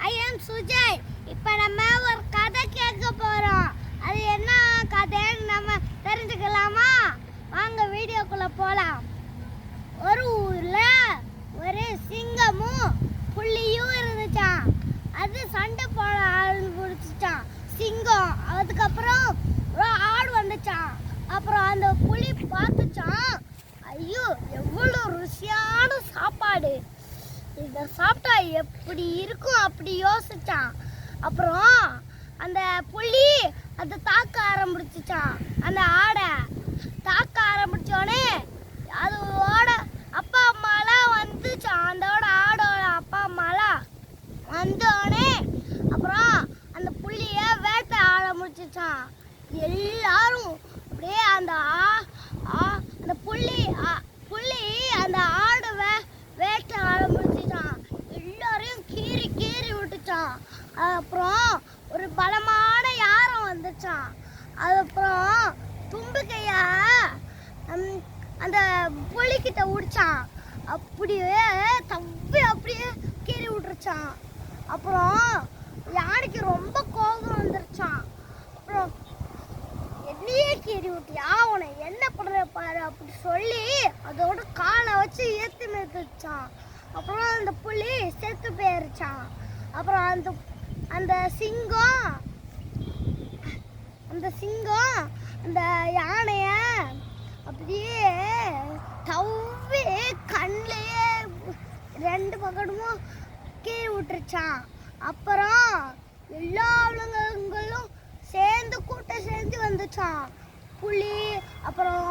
I am Sujay. இப்போ நம்ம ஒரு கதை கேட்க போறோம். அது என்ன கதைன்னு நம்ம தெரிஞ்சுக்கலாமா? வாங்க வீடியோக்குள்ள போலாம். ஒரு ஊர்ல ஒரு சிங்கமும் புலியும் இருந்துச்சான். அது சண்டை போட ஆரம்பிச்சுச்சான். சிங்கம் அதுக்கப்புறம் ஒரு ஆடு வந்துச்சான். அப்புறம் அந்த புலி பார்த்துச்சான், ஐயோ எவ்வளோ ருசியான சாப்பாடு, இதை சாப்பிட்டா எப்படி இருக்கும் அப்படி யோசிச்சான். அப்புறம் அந்த புலி அதை தாக்க ஆரம்பிச்சுச்சான். அந்த ஆடை தாக்க ஆரம்பிச்சோடனே அதோட அப்பா அம்மாலாம் வந்துச்சான். அதோட ஆடோட அப்பா அம்மாலாம் வந்தோடனே அப்புறம் அந்த புலியை வேட்டை ஆரம்பிச்சுச்சான். எல்லாரும் அப்படியே அந்த அந்த புலி அந்த ஆடு வேட்டை ஆரம்பிச்சுச்சான். எல்லாரையும் கீறி விட்டுச்சான். அப்புறம் ஒரு பலமான யாரம் வந்துச்சான். அதுக்கப்புறம் தும்பிக்கைய அந்த புலிக்கிட்ட உடிச்சான். அப்படியே தப்பி அப்படியே கீறி விட்டுருச்சான். அப்புறம் யானைக்கு ரொம்ப கோபம் வந்துருச்சான். அப்புறம் என்னையே கீறி விட்டியா, உன்னை என்ன பண்ணுற பாரு அப்படி சொல்லி அதோட காலை வச்சு ஏற்றி மிதிச்சான். அப்புறம் அந்த புலி செத்து போயிருச்சான். அப்புறம் அந்த சிங்கம் அந்த யானைய அப்படியே தவ்வி கண்ணிலேயே ரெண்டு பக்கமும் கீறி விட்டுருச்சான். அப்புறம் எல்லா விலங்குகளும் கூட்டம் சேர்ந்து வந்துச்சான். புலி, அப்புறம்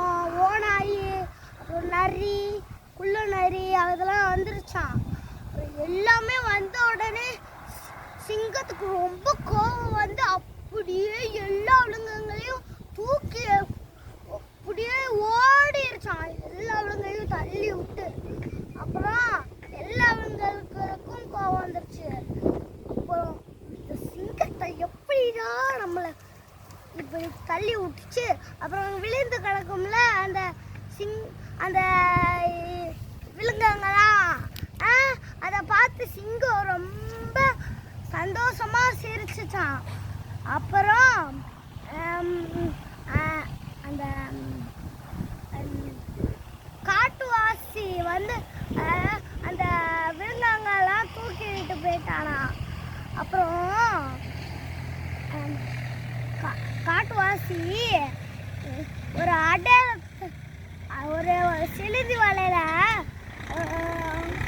ஓநாய், அப்புறம் நரி, குள்ள நரி அதெல்லாம் வந்துருச்சான். எல்லாமே வந்த உடனே சிங்கத்துக்கு ரொம்ப கோபம் வந்து அப்படியே எல்லா விலங்குகளையும் தூக்கி அப்படியே ஓடிருச்சான். எல்லா விலங்குகளையும் தள்ளி விட்டு. அப்புறம் எல்லா விலங்குகளுக்கும் கோபம் வந்துருச்சு. அப்புறம் இந்த சிங்கத்தை எப்படிடா நம்மளை இப்படி தள்ளி விட்டுச்சு. அப்புறம் விழுந்து கிடக்கும்ல அந்த விலங்குங்களாம், அதை பார்த்து சிங்கம் ரொம்ப சந்தோஷமா சிரிச்சுச்சான். அப்புறம் அந்த காட்டுவாசி வந்து அந்த விலங்குங்களாம் தூக்கிட்டு போயிட்டானா. அப்புறம் காட்டுவாசி ஒரு சிலிதி வலையில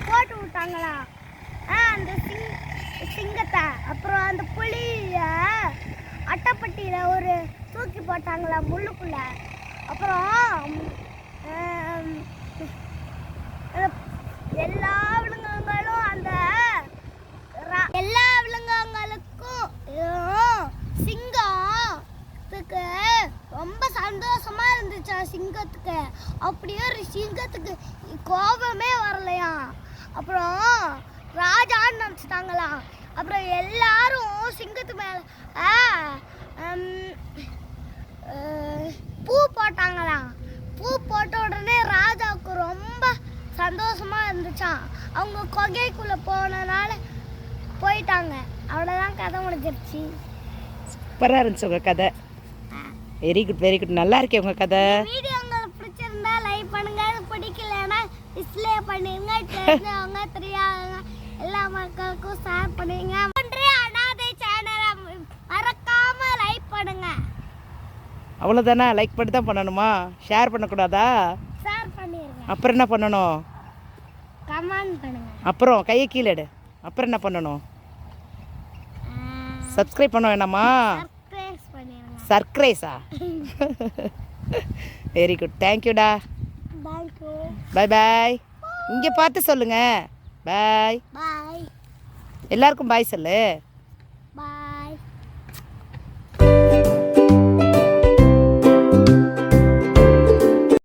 போட்டு விட்டாங்களா அந்த சிங்கத்தை. அப்புறம் அந்த புலிய அட்டைப்பட்டியில ஒரு தூக்கி போட்டாங்களா முள்ளுக்குள்ள. அப்புறம் எல்லா விலங்குகளும் எல்லா விலங்குகளுக்கும் சிங்கத்துக்கு ரொம்ப சந்தோஷமா இருந்துச்சா. சிங்கத்துக்கு அப்படியே சிங்கத்துக்கு கோபமே வரலையா. அப்புறம் ராஜான்னு நினச்சிட்டாங்களாம். அப்புறம் எல்லாரும் சிங்கத்து மேல பூ போட்டாங்களாம். பூ போட்ட உடனே ராஜாவுக்கு ரொம்ப சந்தோஷமா இருந்துச்சான். அவங்க கொகைக்குள்ள போனனால போயிட்டாங்க. அவ்வளோதான், கதை முடிஞ்சிருச்சு. சூப்பராக இருந்துச்சு உங்கள் கதை. வெரி குட் நல்லா இருக்கே உங்கள் கதை. வீடியோ உங்களுக்கு பிடிச்சிருந்தா லைக் பண்ணுங்க, பிடிக்கலன்னா டிஸ்ப்ளே பண்ணிருங்க. தெரிஞ்சவங்க தெரியாதவங்க எல்லா மக்களுக்கும் ஷேர் பண்ணுங்க. அனாதை சேனலை மறக்காம லைக் பண்ணுங்க. அவ்வளோதானா? லைக் பண்ணி தான் பண்ணணுமா? ஷேர் பண்ணக்கூடாதா? ஷேர் பண்ணிருங்க. அப்புறம் என்ன பண்ணணும்? கமெண்ட் பண்ணுங்க. அப்புறம் கையை கீழே எடு. அப்புறம் என்ன பண்ணணும்? சப்ஸ்கிரைப் பண்ண வேணாமா? சர்ப்ரைஸா? வெரி குட், தேங்க்யூடா. Bye bye. இங்கே பார்த்து சொல்லுங்க. பாய். பாய். எல்லாருக்கும் பாய் சொல்லு.